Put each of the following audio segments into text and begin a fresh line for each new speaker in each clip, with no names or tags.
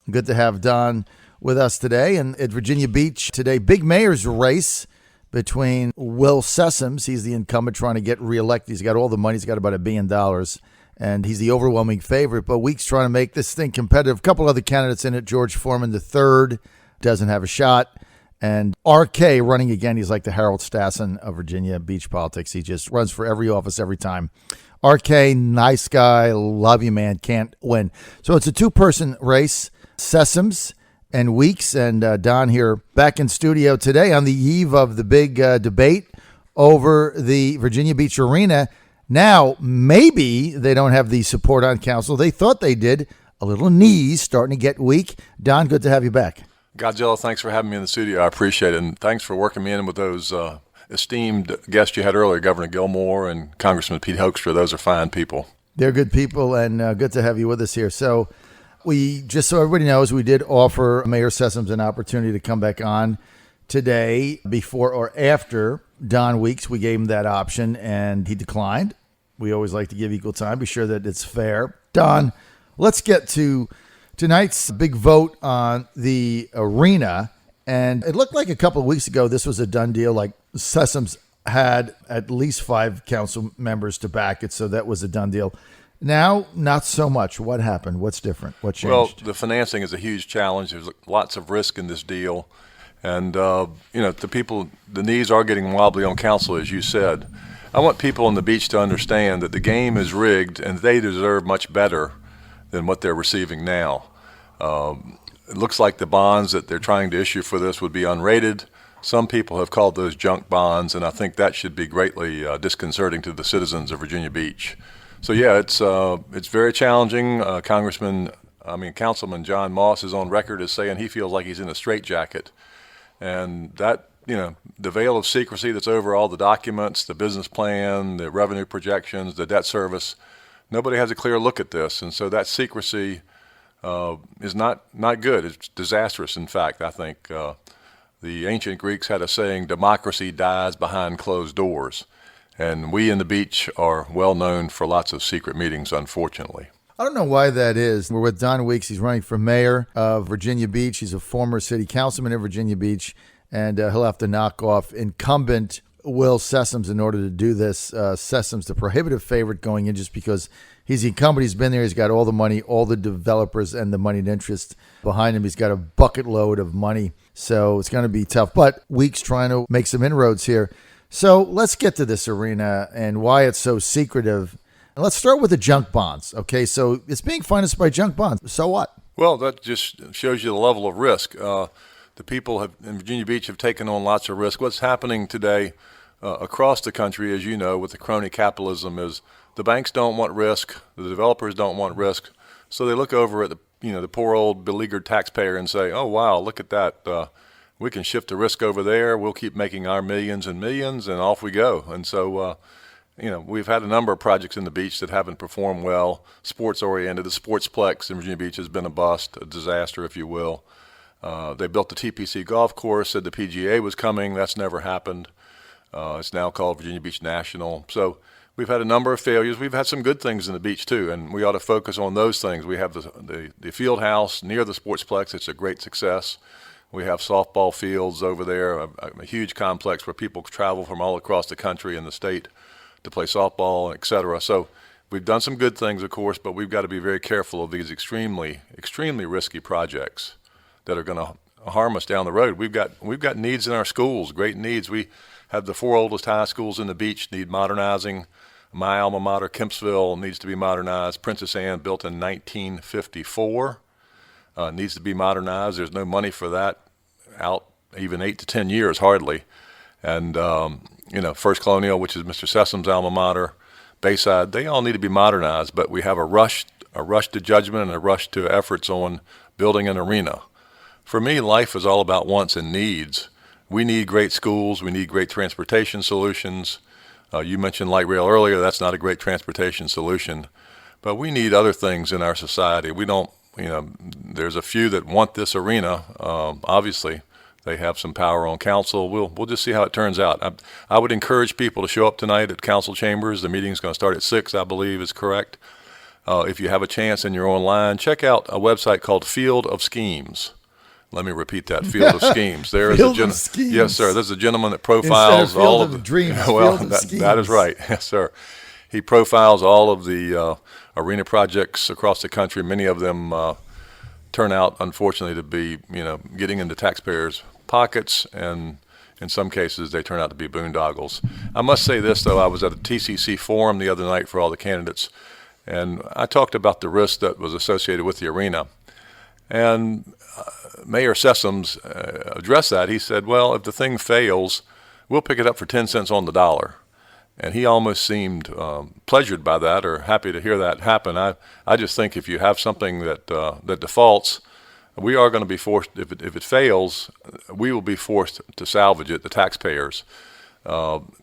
Good to have Don with us today. And at Virginia Beach today, big mayor's race between Will Sessoms. He's the incumbent trying to get reelected. He's got all the money. He's got about $1 billion. And he's the overwhelming favorite. But Weeks trying to make this thing competitive. A couple other candidates in it. George Foreman III doesn't have a shot. And RK running again. He's like the Harold Stassen of Virginia Beach politics. He just runs for every office every time. RK, nice guy. Love you, man. Can't win. So it's a two-person race. Sessoms and Weeks, and Don here back in studio today on the eve of the big debate over the Virginia Beach Arena. Now, maybe they don't have the support on council. They thought they did. A little knees starting to get weak. Don, good to have you back.
Godzilla, thanks for having me in the studio. I appreciate it, and thanks for working me in with those esteemed guests you had earlier, Governor Gilmore and Congressman Pete Hoekstra. Those are fine people.
They're good people, and good to have you with us here. So we, just so everybody knows, we did offer Mayor Sessoms an opportunity to come back on today before or after Don Weeks. We gave him that option, and he declined. We always like to give equal time, be sure that it's fair. Don, let's get to tonight's big vote on the arena. And it looked like a couple of weeks ago this was a done deal. Like Sessoms had at least 5 council members to back it, so that was a done deal. Now, not so much. What happened? What's different? What changed?
Well, the financing is a huge challenge. There's lots of risk in this deal. And, the knees are getting wobbly on council, as you said. I want people on the beach to understand that the game is rigged and they deserve much better than what they're receiving now. It looks like the bonds that they're trying to issue for this would be unrated. Some people have called those junk bonds, and I think that should be greatly disconcerting to the citizens of Virginia Beach. So yeah, it's very challenging. Councilman John Moss is on record as saying he feels like he's in a straitjacket, and that, the veil of secrecy that's over all the documents, the business plan, the revenue projections, the debt service, nobody has a clear look at this, and so that secrecy is not good. It's disastrous. In fact, I think the ancient Greeks had a saying: "Democracy dies behind closed doors." And we in the beach are well known for lots of secret meetings, unfortunately.
I don't know why that is. We're with Don Weeks. He's running for mayor of Virginia Beach. He's a former city councilman in Virginia Beach, and he'll have to knock off incumbent Will Sessoms in order to do this. Sessoms, the prohibitive favorite going in, just because he's the incumbent. He's been there. He's got all the money, all the developers, and the moneyed interest behind him. He's got a bucket load of money, so it's going to be tough. But Weeks trying to make some inroads here. So let's get to this arena and why it's so secretive. And let's start with the junk bonds. Okay, so it's being financed by junk bonds. So what?
Well, that just shows you the level of risk. The people in Virginia Beach have taken on lots of risk. What's happening today across the country, as you know, with the crony capitalism, is the banks don't want risk, the developers don't want risk, so they look over at the poor old beleaguered taxpayer and say, "Oh wow, look at that. We can shift the risk over there. We'll keep making our millions and millions, and off we go." And so, we've had a number of projects in the beach that haven't performed well, sports-oriented. The Sportsplex in Virginia Beach has been a bust, a disaster, if you will. They built the TPC golf course, said the PGA was coming. That's never happened. It's now called Virginia Beach National. So we've had a number of failures. We've had some good things in the beach, too, and we ought to focus on those things. We have the field house near the Sportsplex. It's a great success. We have softball fields over there, a huge complex where people travel from all across the country and the state to play softball, et cetera. So we've done some good things, of course, but we've got to be very careful of these extremely, extremely risky projects that are going to harm us down the road. We've got needs in our schools, great needs. We have the 4 oldest high schools in the beach need modernizing. My alma mater, Kempsville, needs to be modernized. Princess Anne, built in 1954. Needs to be modernized. There's no money for that out even 8 to 10 years, hardly. And, First Colonial, which is Mr. Sessoms' alma mater, Bayside, they all need to be modernized, but we have a rush to judgment and a rush to efforts on building an arena. For me, life is all about wants and needs. We need great schools. We need great transportation solutions. You mentioned light rail earlier. That's not a great transportation solution. But we need other things in our society. We don't, there's a few that want this arena. Obviously, they have some power on council. We'll just see how it turns out. I would encourage people to show up tonight at council chambers. The meeting's going to start at 6, I believe is correct. If you have a chance and you're online, check out a website called Field of Schemes. Let me repeat that, Field of Schemes. There is
Field of Schemes.
Yes, sir. There's a gentleman that profiles
Instead of
all
Field
of
of Dreams,
Well,
Field of
that is
Schemes.
right. Yes, sir. He profiles all of the arena projects across the country. Many of them turn out, unfortunately, to be getting into taxpayers' pockets, and in some cases they turn out to be boondoggles. I must say this, though. I was at a TCC forum the other night for all the candidates, and I talked about the risk that was associated with the arena. And Mayor Sessoms addressed that. He said, well, if the thing fails, we'll pick it up for 10 cents on the dollar. And he almost seemed pleasured by that, or happy to hear that happen. I just think if you have something that defaults, we are going to be forced, if it fails, we will be forced to salvage it, the taxpayers.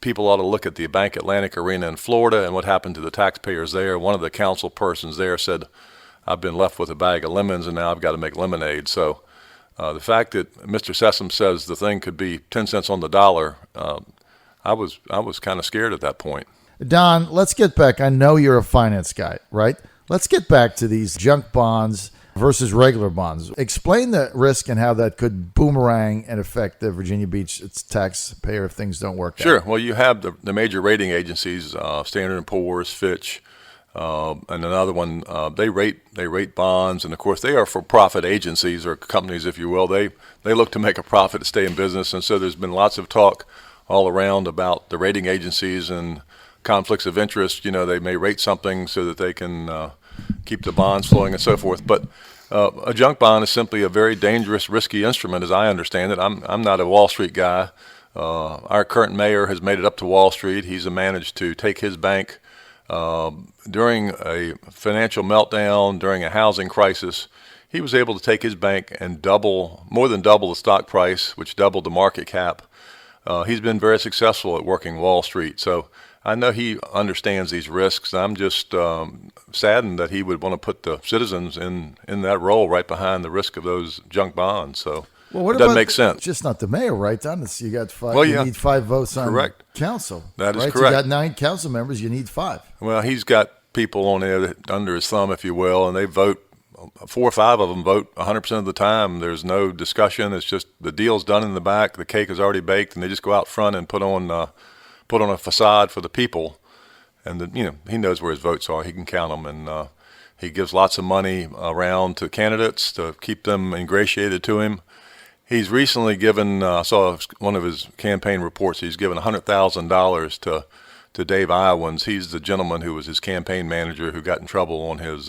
People ought to look at the Bank Atlantic Arena in Florida and what happened to the taxpayers there. One of the council persons there said, I've been left with a bag of lemons and now I've got to make lemonade. So the fact that Mr. Sessom says the thing could be 10 cents on the dollar, I was kind of scared at that point.
Don, let's get back. I know you're a finance guy, right? Let's get back to these junk bonds versus regular bonds. Explain the risk and how that could boomerang and affect the Virginia Beach taxpayer if things don't work out.
Sure. Well, you have the major rating agencies, Standard & Poor's, Fitch, and another one. They rate bonds, and of course they are for-profit agencies or companies, if you will. They look to make a profit to stay in business, and so there's been lots of talk all around about the rating agencies and conflicts of interest. They may rate something so that they can keep the bonds flowing and so forth. But a junk bond is simply a very dangerous, risky instrument, as I understand it. I'm not a Wall Street guy. Our current mayor has made it up to Wall Street. He's managed to take his bank during a financial meltdown, during a housing crisis. He was able to take his bank and more than double the stock price, which doubled the market cap. He's been very successful at working Wall Street. So I know he understands these risks. I'm just saddened that he would want to put the citizens in that role right behind the risk of those junk bonds. So it doesn't make sense.
Just not the mayor, right, Don? You got five.
Well,
you need 5 votes on
correct.
Council.
That is
right?
correct.
You got 9 council members. You need 5.
Well, he's got people on there under his thumb, if you will, and they vote. 4 or 5 of them vote 100% of the time. There's no discussion. It's just the deal's done in the back. The cake is already baked, and they just go out front and put on a facade for the people. And he knows where his votes are. He can count them, and he gives lots of money around to candidates to keep them ingratiated to him. He's recently given. I saw one of his campaign reports. He's given $100,000 to Dave Iowans. He's the gentleman who was his campaign manager who got in trouble on his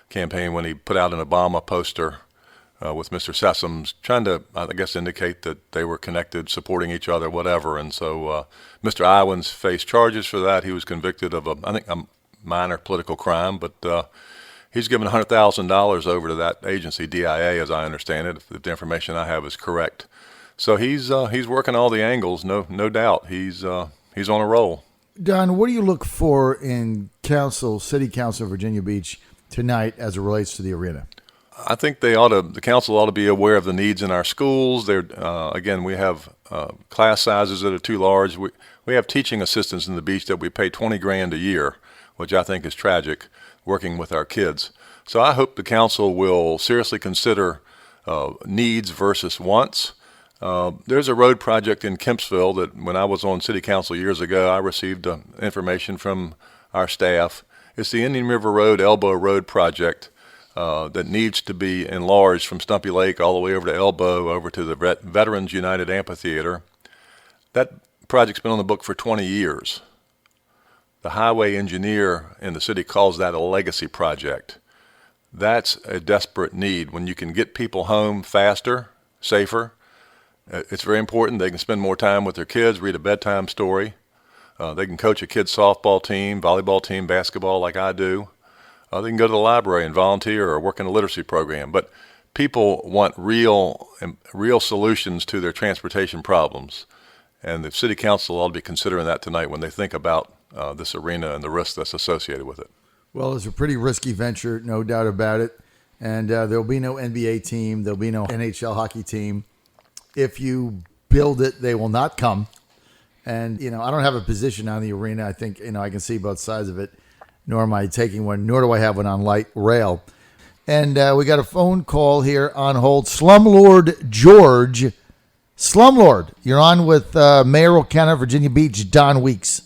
campaign when he put out an Obama poster with Mr. Sessoms, trying to, I guess, indicate that they were connected, supporting each other, whatever. And so Mr. Iowans faced charges for that. He was convicted of I think a minor political crime, but he's given $100,000 over to that agency, DIA, as I understand it, if the information I have is correct. So he's working all the angles, no doubt. He's on a roll.
Don, what do you look for in City Council of Virginia Beach tonight as it relates to the arena?
I think the council ought to be aware of the needs in our schools. Again, we have class sizes that are too large. We have teaching assistants in the beach that we pay $20,000 a year, which I think is tragic, working with our kids. So I hope the council will seriously consider needs versus wants. There's a road project in Kempsville that when I was on city council years ago, I received information from our staff. It's the Indian River Road, Elbow Road project that needs to be enlarged from Stumpy Lake all the way over to Elbow, over to the Veterans United Amphitheater. That project's been on the book for 20 years. The highway engineer in the city calls that a legacy project. That's a desperate need. When you can get people home faster, safer, it's very important. They can spend more time with their kids, read a bedtime story. They can coach a kid's softball team, volleyball team, basketball like I do. They can go to the library and volunteer or work in a literacy program. But people want real solutions to their transportation problems. And the city council ought to be considering that tonight when they think about this arena and the risk that's associated with it.
Well, it's a pretty risky venture, no doubt about it. And there'll be no NBA team. There'll be no NHL hockey team. If you build it, they will not come. And, I don't have a position on the arena. I think, I can see both sides of it. nor am I taking one, nor do I have one on light rail. And we got a phone call here on hold. Slumlord George. Slumlord, you're on with Mayor O'Connor, Virginia Beach, Don Weeks.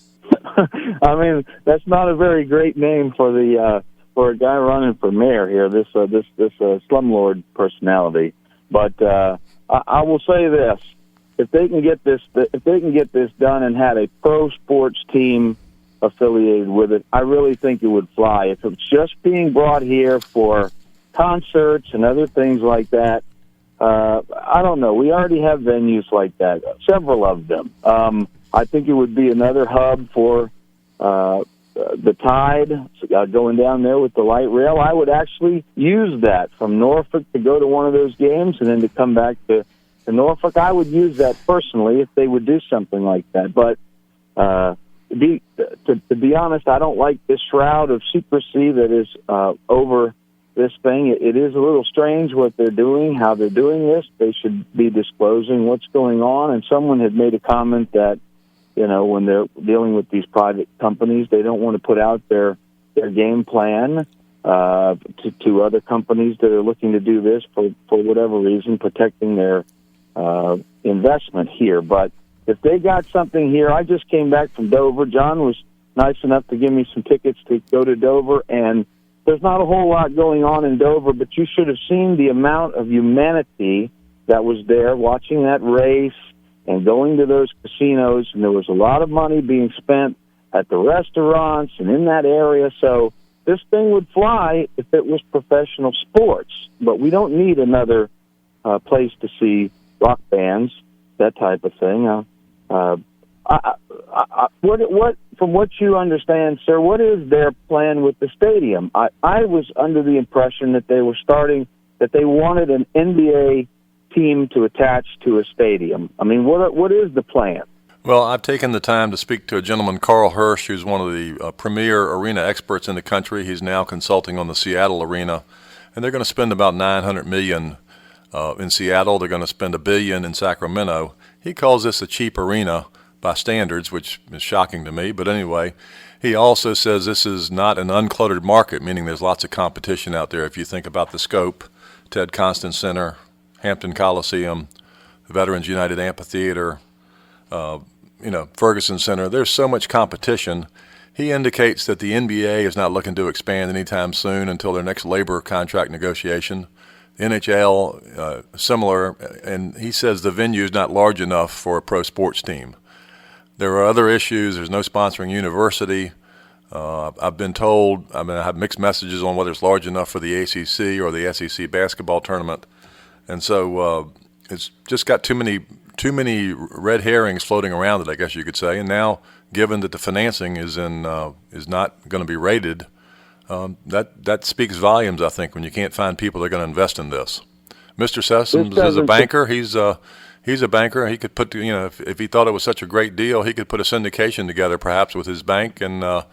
I mean, that's not a very great name for a guy running for mayor here. This slumlord personality. But I will say this: if they can get this done and had a pro sports team affiliated with it, I really think it would fly. If it's just being brought here for concerts and other things like that, I don't know. We already have venues like that, several of them. I think it would be another hub for the Tide, going down there with the light rail. I would actually use that from Norfolk to go to one of those games and then to come back to Norfolk. I would use that personally if they would do something like that. But to be honest, I don't like this shroud of secrecy that is over this thing. It is a little strange what they're doing, how they're doing this. They should be disclosing what's going on. And someone had made a comment that, when they're dealing with these private companies, they don't want to put out their game plan to other companies that are looking to do this for whatever reason, protecting their investment here. But if they got something here, I just came back from Dover. John was nice enough to give me some tickets to go to Dover, and there's not a whole lot going on in Dover, but you should have seen the amount of humanity that was there watching that race and going to those casinos, and there was a lot of money being spent at the restaurants and in that area. So this thing would fly if it was professional sports, but we don't need another place to see rock bands, that type of thing. What, from what you understand, sir, what is their plan with the stadium? I was under the impression that they wanted an NBA team to attach to a stadium. I mean, what is the plan?
Well, I've taken the time to speak to a gentleman, Carl Hirsch, who's one of the premier arena experts in the country. He's now consulting on the Seattle arena, and they're going to spend about $900 million in Seattle. They're going to spend $1 billion in Sacramento. He calls this a cheap arena by standards, which is shocking to me. But anyway, he also says this is not an uncluttered market, meaning there's lots of competition out there. If you think about the scope, Ted Constance Center, Hampton Coliseum, the Veterans United Amphitheater, Ferguson Center, there's so much competition. He indicates that the NBA is not looking to expand anytime soon until their next labor contract negotiation. The NHL, similar, and he says the venue is not large enough for a pro sports team. There are other issues. There's no sponsoring university. I've been told, I have mixed messages on whether it's large enough for the ACC or the SEC basketball tournament. And so it's just got too many red herrings floating around it, I guess you could say. And now, given that the financing is not going to be rated, that speaks volumes, I think, when you can't find people that are going to invest in this. Mr. Sessoms is a banker. He's a banker. He could put, if he thought it was such a great deal, he could put a syndication together, perhaps with his bank and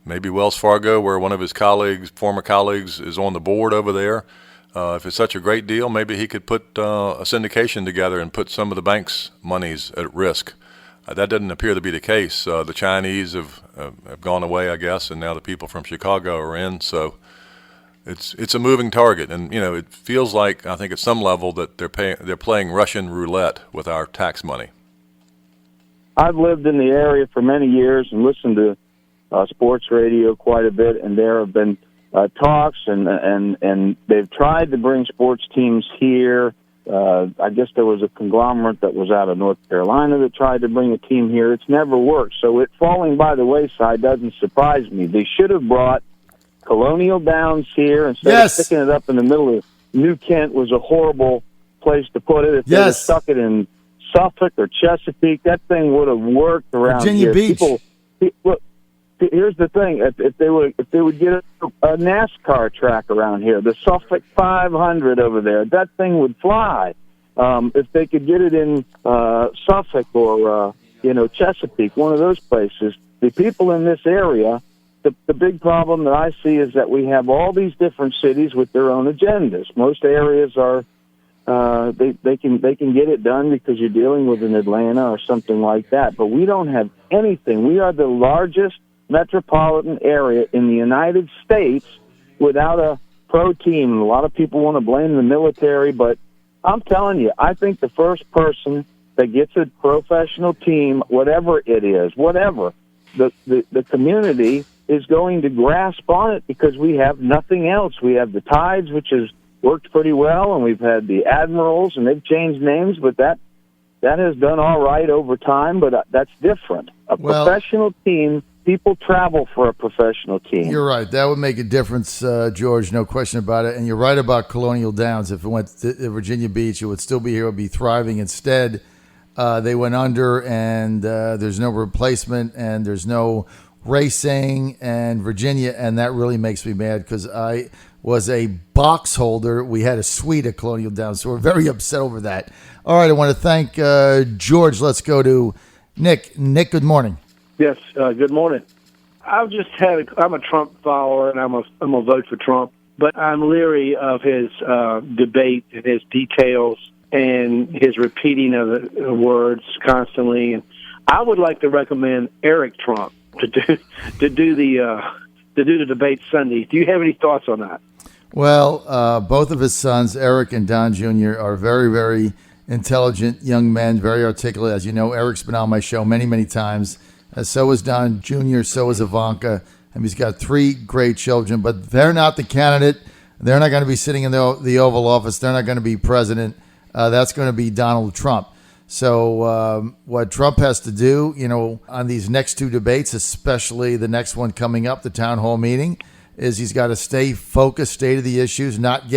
maybe Wells Fargo, where one of his former colleagues, is on the board over there. If it's such a great deal, maybe he could put a syndication together and put some of the bank's monies at risk. That doesn't appear to be the case. The Chinese have gone away, I guess, and now the people from Chicago are in. So it's a moving target, and it feels like, I think at some level, that they're playing Russian roulette with our tax money.
I've lived in the area for many years and listened to sports radio quite a bit, and there have been talks, and they've tried to bring sports teams here. I guess there was a conglomerate that was out of North Carolina that tried to bring a team here. It's never worked. So it falling by the wayside doesn't surprise me. They should have brought Colonial Downs here instead of sticking it up in the middle of New Kent. Was a horrible place to put it. If they had stuck it in Suffolk or Chesapeake, that thing would have worked around
Virginia
here.
Beach.
Look, here's the thing: if they would get a NASCAR track around here, the Suffolk 500 over there, that thing would fly. If they could get it in Suffolk or Chesapeake, one of those places, the people in this area. The big problem that I see is that we have all these different cities with their own agendas. Most areas are they can get it done because you're dealing with an Atlanta or something like that. But we don't have anything. We are the largest metropolitan area in the United States without a pro team. A lot of people want to blame the military, but I'm telling you, I think the first person that gets a professional team, whatever it is, whatever, the community is going to grasp on it because we have nothing else. We have the Tides, which has worked pretty well, and we've had the Admirals, and they've changed names, but that has done all right over time, but that's different. Professional team, people travel for a professional team.
You're right. That would make a difference, George, no question about it. And you're right about Colonial Downs. If it went to Virginia Beach, it would still be here. It would be thriving. Instead, they went under, and there's no replacement, and there's no racing, and Virginia, and that really makes me mad because I was a box holder. We had a suite at Colonial Downs, so we're very upset over that. All right, I want to thank George. Let's go to Nick. Nick, good morning.
Yes, good morning. I'm a Trump follower, and I'm a vote for Trump, but I'm leery of his debate and his details and his repeating of the words constantly. And I would like to recommend Eric Trump to do the debate Sunday. Do you have any thoughts on that?
Well, both of his sons, Eric and Don Jr., are very, very intelligent young men, very articulate. As you know, Eric's been on my show many, many times. So is Don Jr., so is Ivanka. And he's got 3 great children, but they're not the candidate. They're not going to be sitting in the Oval Office. They're not going to be president. That's going to be Donald Trump. So what Trump has to do, on these next 2 debates, especially the next one coming up, the town hall meeting, is he's got to stay focused, stay to the issues, not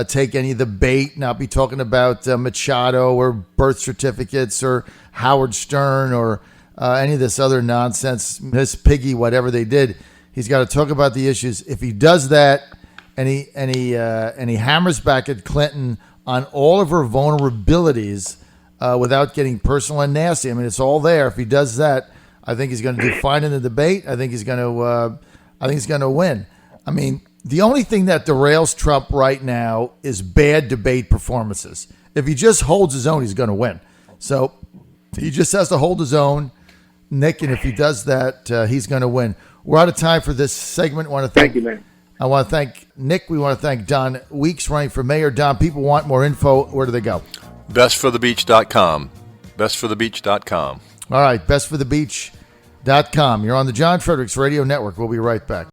take any of the bait, not be talking about Machado or birth certificates or Howard Stern or any of this other nonsense, Miss Piggy, whatever they did. He's got to talk about the issues. If he does that and he hammers back at Clinton on all of her vulnerabilities without getting personal and nasty, I mean, it's all there. If he does that, I think he's going to do fine in the debate. I think he's going to win. I mean, the only thing that derails Trump right now is bad debate performances. If he just holds his own, he's going to win. So he just has to hold his own, Nick, and if he does that, he's going to win. We're out of time for this segment.
Thank you, man.
I want to thank Nick. We want to thank Don Weeks running for mayor. Don, people want more info. Where do they go?
Bestforthebeach.com. Bestforthebeach.com.
All right, bestforthebeach.com. You're on the John Fredericks Radio Network. We'll be right back.